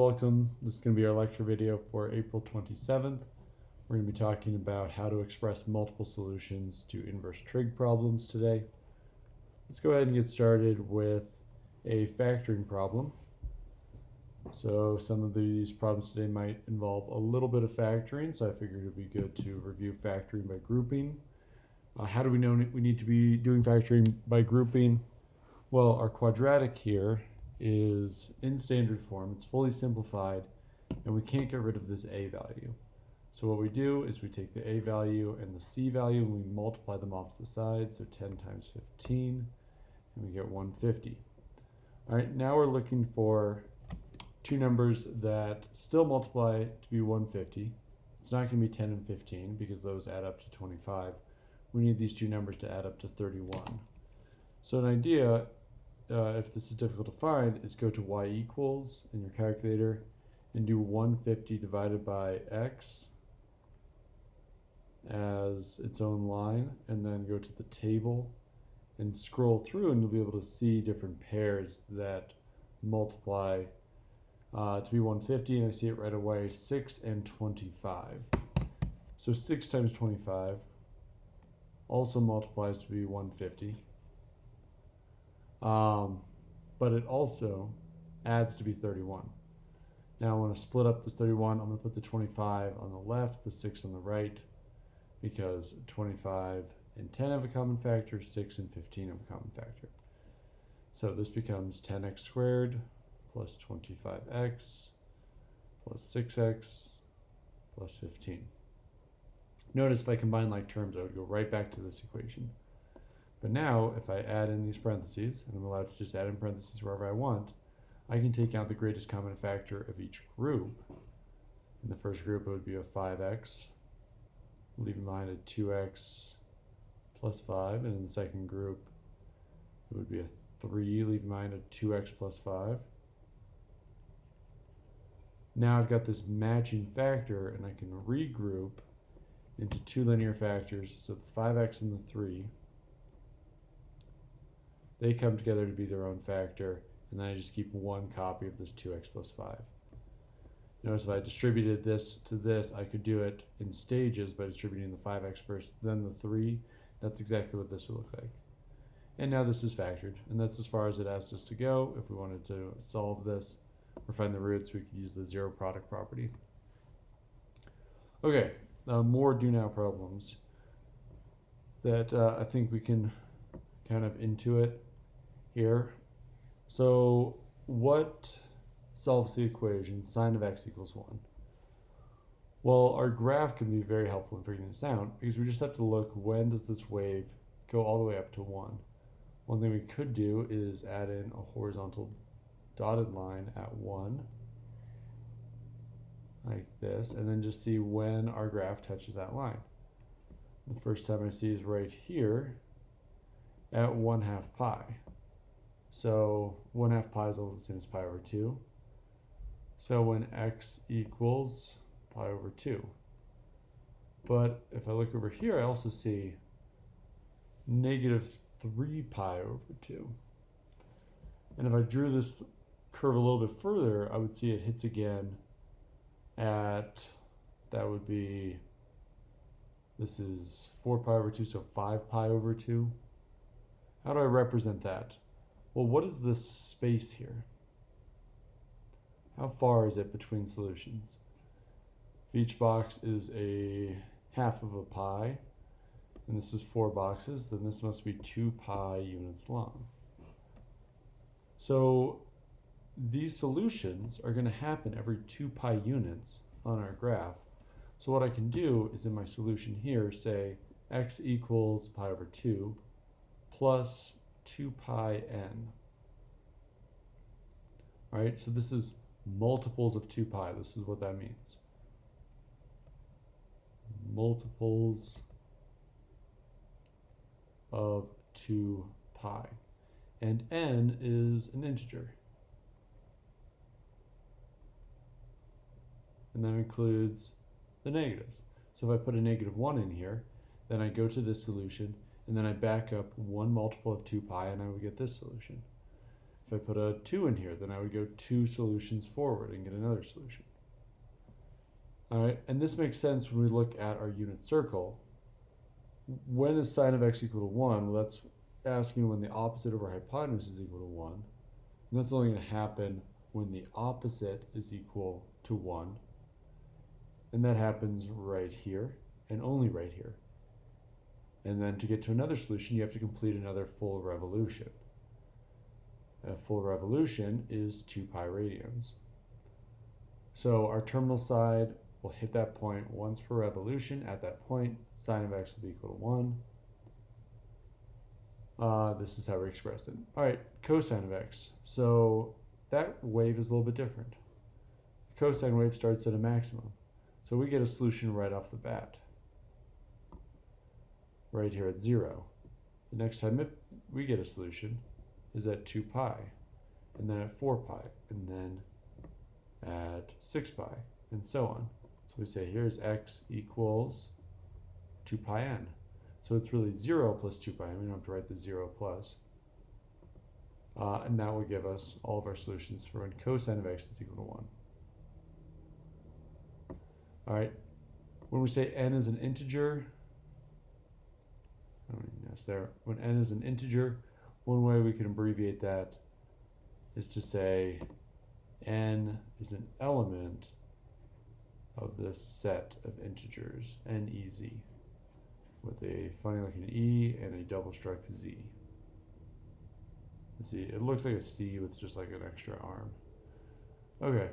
Welcome. This is going to be our lecture video for April 27th. We're going to be talking about how to express multiple solutions to inverse trig problems today. Let's go ahead and get started with a factoring problem. So some of these problems today might involve a little bit of factoring, so I figured it would be good to review factoring by grouping. How do we know we need to be doing factoring by grouping? Well, our quadratic here is in standard form, it's fully simplified, and we can't get rid of this a value. So what we do is we take the a value and the c value and we multiply them off to the side, so 10 times 15, and we get 150. All right, now we're looking for two numbers that still multiply to be 150. It's not going to be 10 and 15 because those add up to 25. We need these two numbers to add up to 31. So an idea, if this is difficult to find, is go to y equals in your calculator and do 150 divided by x as its own line, and then go to the table and scroll through, and you'll be able to see different pairs that multiply to be 150, and I see it right away, 6 and 25. So 6 times 25 also multiplies to be 150. But it also adds to be 31. Now I want to split up this 31. I'm going to put the 25 on the left, the 6 on the right, because 25 and 10 have a common factor, 6 and 15 have a common factor. So this becomes 10x squared plus 25x plus 6x plus 15. Notice if I combine like terms, I would go right back to this equation. But now, if I add in these parentheses, and I'm allowed to just add in parentheses wherever I want, I can take out the greatest common factor of each group. In the first group, it would be a 5x, leaving behind a 2x plus 5. And in the second group, it would be a 3, leaving behind a 2x plus 5. Now I've got this matching factor, and I can regroup into two linear factors, so the 5x and the 3. They come together to be their own factor, and then I just keep one copy of this 2x plus 5. Notice if I distributed this to this, I could do it in stages by distributing the 5x first, then the 3. That's exactly what this would look like. And now this is factored, and that's as far as it asked us to go. If we wanted to solve this or find the roots, we could use the zero product property. Okay, more do now problems that I think we can kind of intuit here. So what solves the equation sine of x equals 1? Well, our graph can be very helpful in figuring this out because we just have to look, when does this wave go all the way up to 1? One thing we could do is add in a horizontal dotted line at 1 like this, and then just see when our graph touches that line. The first time I see is right here at 1/2 pi. So 1/2 pi is all the same as pi over 2. So when x equals pi over 2. But if I look over here, I also see negative 3 pi over 2. And if I drew this curve a little bit further, I would see it hits again at, that would be, this is 4 pi over 2, so 5 pi over 2. How do I represent that? Well, what is this space here? How far is it between solutions? If each box is a half of a pi, and this is 4 boxes, then this must be 2 pi units long. So these solutions are going to happen every 2 pi units on our graph. So what I can do is in my solution here say x equals pi over 2 plus 2 pi n. All right, so this is multiples of 2 pi. This is what that means. Multiples of 2 pi. And n is an integer. And that includes the negatives. So if I put a negative 1 in here, then I go to this solution, and then I back up one multiple of 2 pi, and I would get this solution. If I put a 2 in here, then I would go 2 solutions forward and get another solution. All right, and this makes sense when we look at our unit circle. When is sine of x equal to 1? Well, that's asking when the opposite over hypotenuse is equal to 1. And that's only going to happen when the opposite is equal to 1. And that happens right here and only right here. And then to get to another solution, you have to complete another full revolution. A full revolution is 2 pi radians. So our terminal side will hit that point once per revolution. At that point, sine of x will be equal to 1. This is how we express it. All right, cosine of x. So that wave is a little bit different. The cosine wave starts at a maximum. So we get a solution right off the bat, right here at 0. The next time we get a solution is at 2 pi, and then at 4 pi, and then at 6 pi, and so on. So we say here's x equals 2 pi n. So it's really 0 plus 2 pi n. We don't have to write the 0 plus. And that will give us all of our solutions for when cosine of x is equal to 1. All right, when we say n is an integer, I don't need an s there. When n is an integer, one way we can abbreviate that is to say n is an element of this set of integers, n-e-z, with a funny looking e and a double struck z. Let's see, it looks like a C with just like an extra arm. Okay.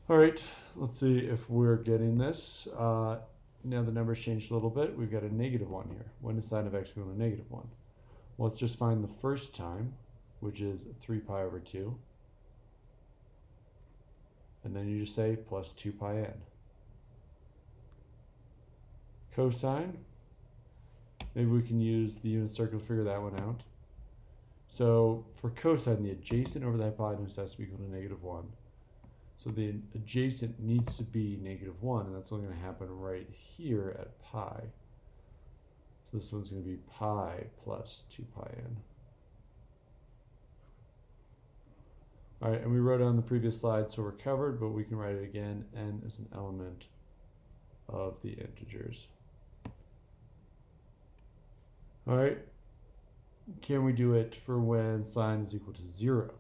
All right, let's see if we're getting this. Now the number's changed a little bit. We've got a -1 here. When is sine of x equal to -1? Well, let's just find the first time, which is 3 pi over 2. And then you just say plus 2 pi n. Cosine, maybe we can use the unit circle to figure that one out. So for cosine, the adjacent over the hypotenuse has to be equal to -1. So the adjacent needs to be -1, and that's only going to happen right here at pi. So this one's going to be pi plus 2 pi n. All right, and we wrote it on the previous slide, so we're covered, but we can write it again. N is an element of the integers. All right, can we do it for when sine is equal to 0?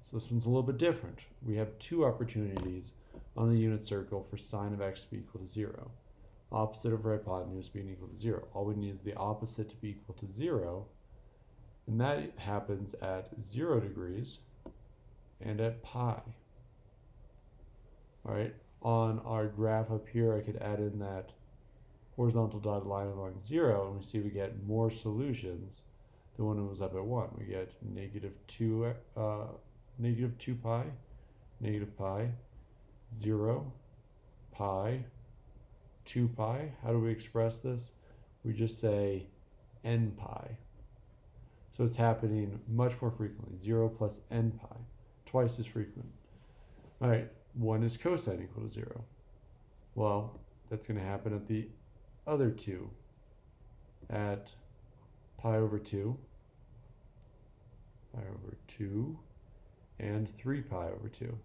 So this one's a little bit different. We have 2 opportunities on the unit circle for sine of x to be equal to 0. Opposite over hypotenuse being equal to 0. All we need is the opposite to be equal to 0, and that happens at 0 degrees and at pi. All right, on our graph up here, I could add in that horizontal dotted line along 0, and we see we get more solutions than when it was up at 1. We get -2 pi, negative pi, 0, pi, 2 pi. How do we express this? We just say n pi. So it's happening much more frequently, 0 plus n pi, twice as frequent. All right, when is cosine equal to 0? Well, that's going to happen at the other 2, at pi over 2, and 3 pi over 2.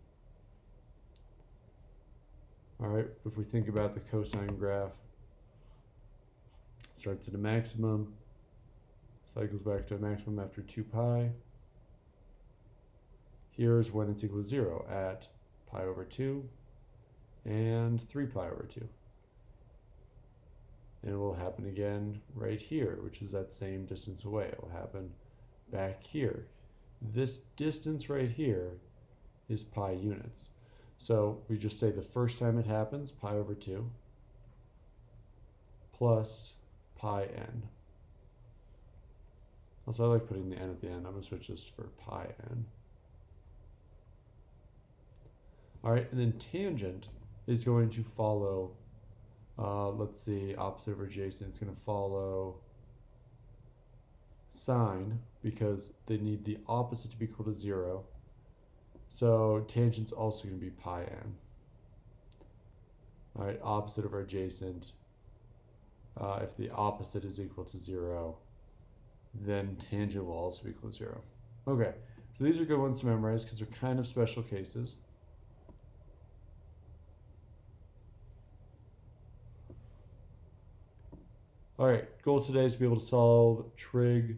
All right, if we think about the cosine graph, starts at a maximum, cycles back to a maximum after 2 pi. Here's when it's equal to 0, at pi over 2 and 3 pi over 2. And it will happen again right here, which is that same distance away. It will happen back here. This distance right here is pi units. So we just say the first time it happens, pi over 2, plus pi n. Also, I like putting the n at the end. I'm going to switch this for pi n. All right, and then tangent is going to follow, let's see, opposite over adjacent. It's going to follow sine because they need the opposite to be equal to 0. So tangent's also going to be pi n. All right, opposite over adjacent. If the opposite is equal to 0, then tangent will also equal 0. Okay, so these are good ones to memorize because they're kind of special cases. All right, goal today is to be able to solve trig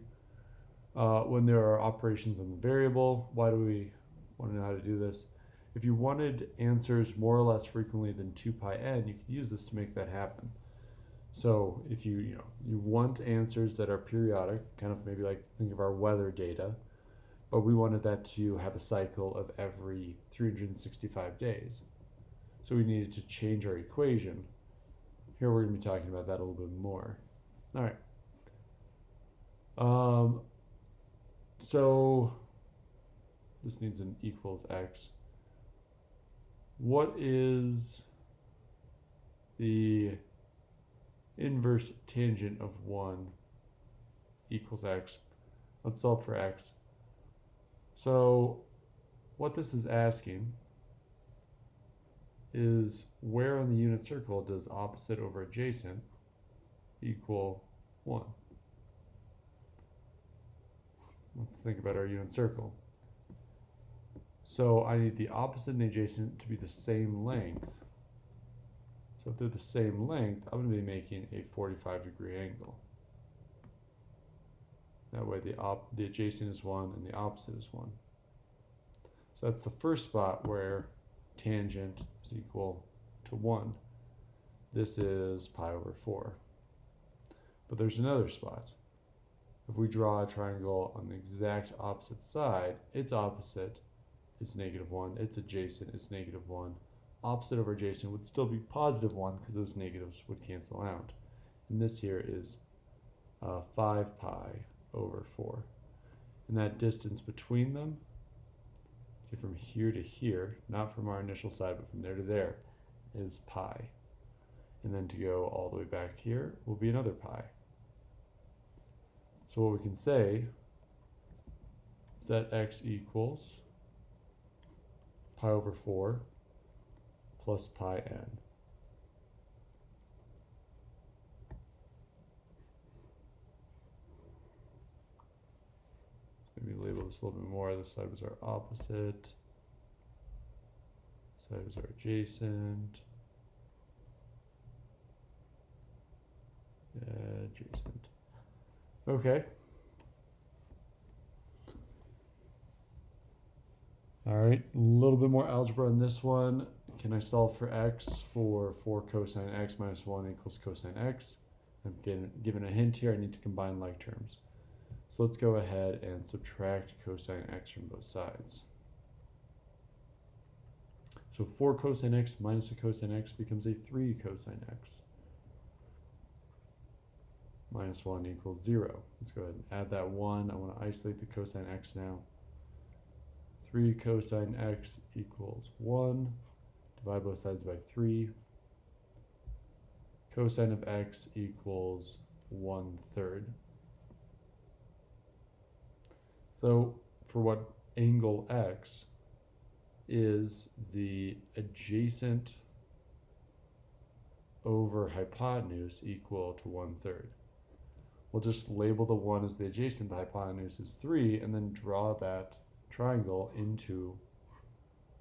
when there are operations on the variable. Why do we want to know how to do this? If you wanted answers more or less frequently than 2 pi n, you could use this to make that happen. So if you want answers that are periodic, kind of maybe like think of our weather data, but we wanted that to have a cycle of every 365 days. So we needed to change our equation. Here we're going to be talking about that a little bit more. All right. So this needs an equals x. What is the inverse tangent of 1 equals x? Let's solve for x. So what this is asking is where on the unit circle does opposite over adjacent equal 1? Let's think about our unit circle. So I need the opposite and the adjacent to be the same length. So if they're the same length, I'm going to be making a 45-degree angle. That way the adjacent is 1 and the opposite is 1. So that's the first spot where tangent is equal to 1. This is pi over 4. But there's another spot. If we draw a triangle on the exact opposite side, its opposite is -1, its adjacent is -1. Opposite over adjacent would still be +1 because those negatives would cancel out. And this here is 5 pi over 4. And that distance between them, from here to here, not from our initial side, but from there to there, is pi. And then to go all the way back here will be another pi. So what we can say is that x equals pi over 4 plus pi n. Maybe label this a little bit more. This side was our opposite. This side was our adjacent. Adjacent. Okay. All right, a little bit more algebra on this one. Can I solve for x for 4 cosine x minus 1 equals cosine x? I'm given a hint here. I need to combine like terms. So let's go ahead and subtract cosine x from both sides. So 4 cosine x minus a cosine x becomes a 3 cosine x. Minus 1 equals 0. Let's go ahead and add that 1. I want to isolate the cosine x now. 3 cosine x equals 1. Divide both sides by 3. Cosine of x equals 1/3. So for what angle x is the adjacent over hypotenuse equal to 1/3? We'll just label the 1 as the adjacent, the hypotenuse is 3, and then draw that triangle into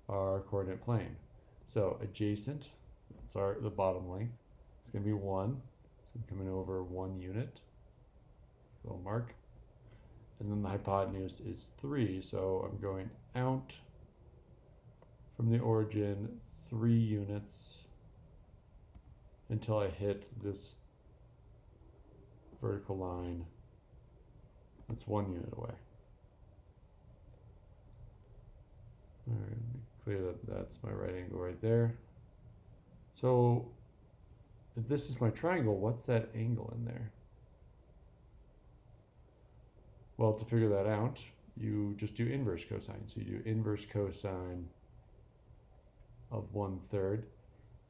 our coordinate plane. So adjacent, that's the bottom length, it's going to be 1, so I'm coming over 1 unit, little mark. And then the hypotenuse is 3, so I'm going out from the origin 3 units until I hit this vertical line that's 1 unit away. All right, let me clear that. That's my right angle right there. So if this is my triangle, what's that angle in there? Well, to figure that out, you just do inverse cosine. So you do inverse cosine of 1/3.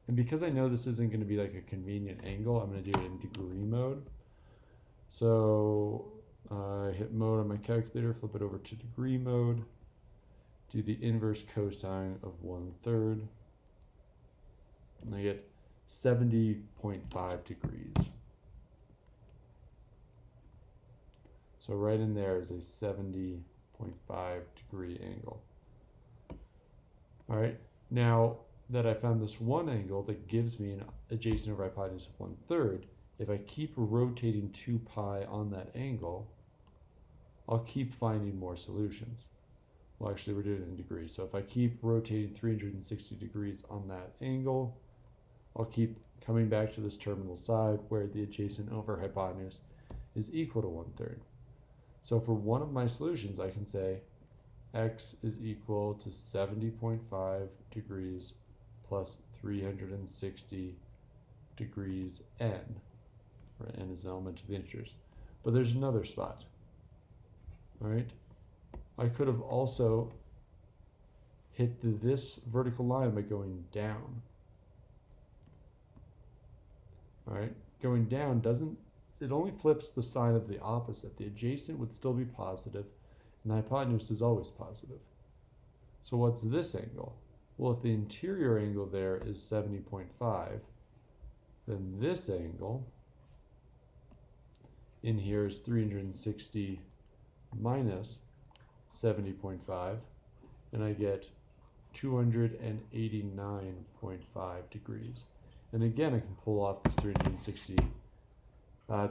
And because I know this isn't going to be like a convenient angle, I'm going to do it in degree mode. So I hit mode on my calculator, flip it over to degree mode, do the inverse cosine of 1/3, and I get 70.5 degrees. So right in there is a 70.5 degree angle. All right, now that I found this one angle that gives me an adjacent over hypotenuse of 1/3, if I keep rotating 2 pi on that angle, I'll keep finding more solutions. Well, actually, we're doing it in degrees. So if I keep rotating 360 degrees on that angle, I'll keep coming back to this terminal side where the adjacent over hypotenuse is equal to 1/3. So for one of my solutions, I can say x is equal to 70.5 degrees plus 360 degrees n, where n is an element of the integers. But there's another spot. All right, I could have also hit this vertical line by going down. All right, going down it only flips the sign of the opposite. The adjacent would still be positive, and the hypotenuse is always positive. So what's this angle? Well, if the interior angle there is 70.5, then this angle in here is 360 minus 70.5, and I get 289.5 degrees. And again, I can pull off this 360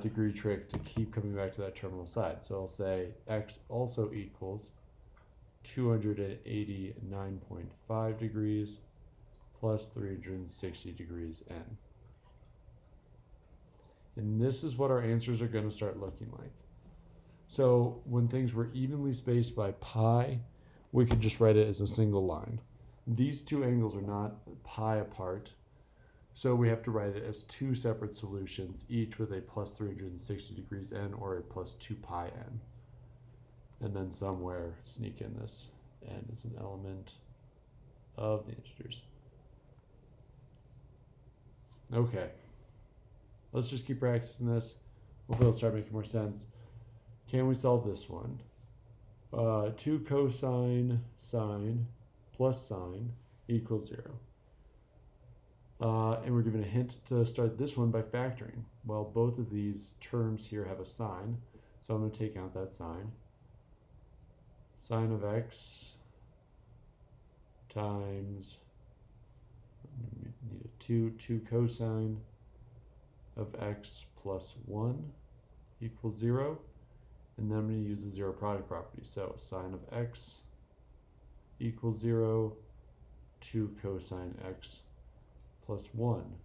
degree trick to keep coming back to that terminal side. So I'll say x also equals 289.5 degrees plus 360 degrees n. And this is what our answers are going to start looking like. So when things were evenly spaced by pi, we could just write it as a single line. These two angles are not pi apart, so we have to write it as two separate solutions, each with a plus 360 degrees n or a plus 2 pi n. And then somewhere sneak in this n as an element of the integers. Okay, let's just keep practicing this. Hopefully it'll start making more sense. Can we solve this one? 2 cosine sine plus sine equals 0. And we're given a hint to start this one by factoring. Well, both of these terms here have a sign, so I'm going to take out that sign. Sine of x times, we need a 2 cosine of x plus 1 equals 0. And then I'm going to use the zero product property. So sine of x equals 0, 2 cosine x plus 1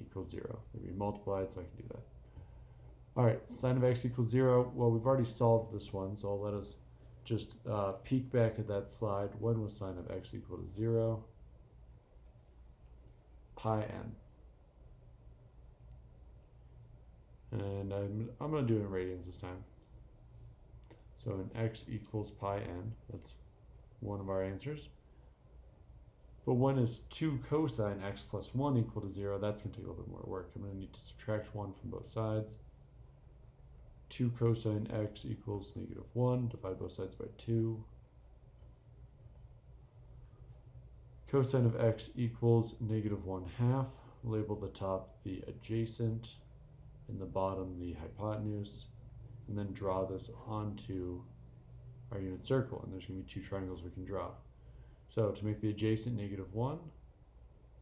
equals 0. They'll be multiplied, so I can do that. All right, sine of x equals 0. Well, we've already solved this one, so let us just peek back at that slide. When was sine of x equal to 0? Pi n. And I'm going to do it in radians this time. So in x equals pi n, that's one of our answers. But when is 2 cosine x plus 1 equal to 0? That's going to take a little bit more work. I'm going to need to subtract 1 from both sides. 2 cosine x equals -1. Divide both sides by 2. Cosine of x equals -1/2. Label the top the adjacent and the bottom the hypotenuse. And then draw this onto our unit circle. And there's going to be two triangles we can draw. So to make the adjacent -1,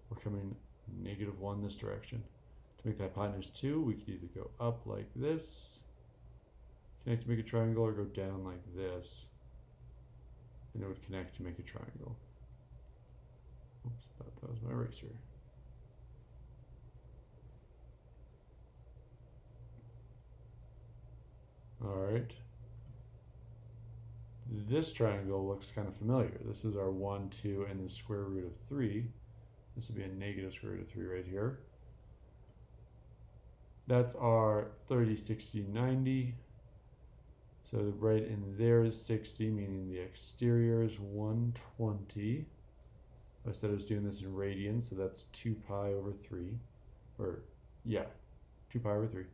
we're coming -1 this direction. To make the hypotenuse 2, we could either go up like this, connect to make a triangle, or go down like this, and it would connect to make a triangle. Oops, thought that was my eraser. All right. This triangle looks kind of familiar. This is our 1, 2, and the square root of 3. This would be a negative square root of 3 right here. That's our 30, 60, 90. So right in there is 60, meaning the exterior is 120. I said I was doing this in radians, so that's 2 pi over 3. Or, yeah, 2 pi over 3.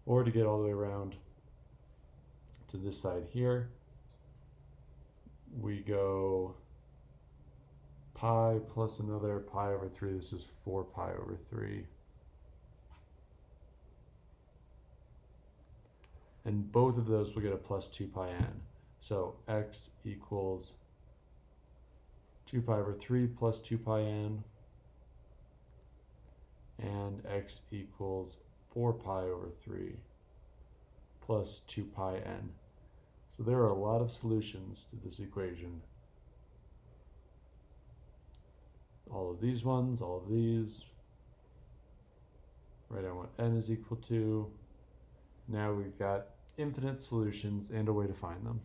Or to get all the way around to this side here, we go pi plus another pi over 3. This is 4 pi over 3. and both of those will get a plus 2 pi n. So x equals 2 pi over 3 plus 2 pi n, and x equals 4 pi over 3 plus 2 pi n. So there are a lot of solutions to this equation. All of these ones, all of these. Write down what n is equal to. Now we've got infinite solutions and a way to find them.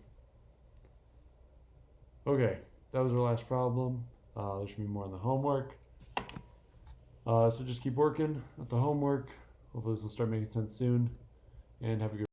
Okay, that was our last problem. There should be more in the homework. So just keep working at the homework. Hopefully this will start making sense soon. And have a good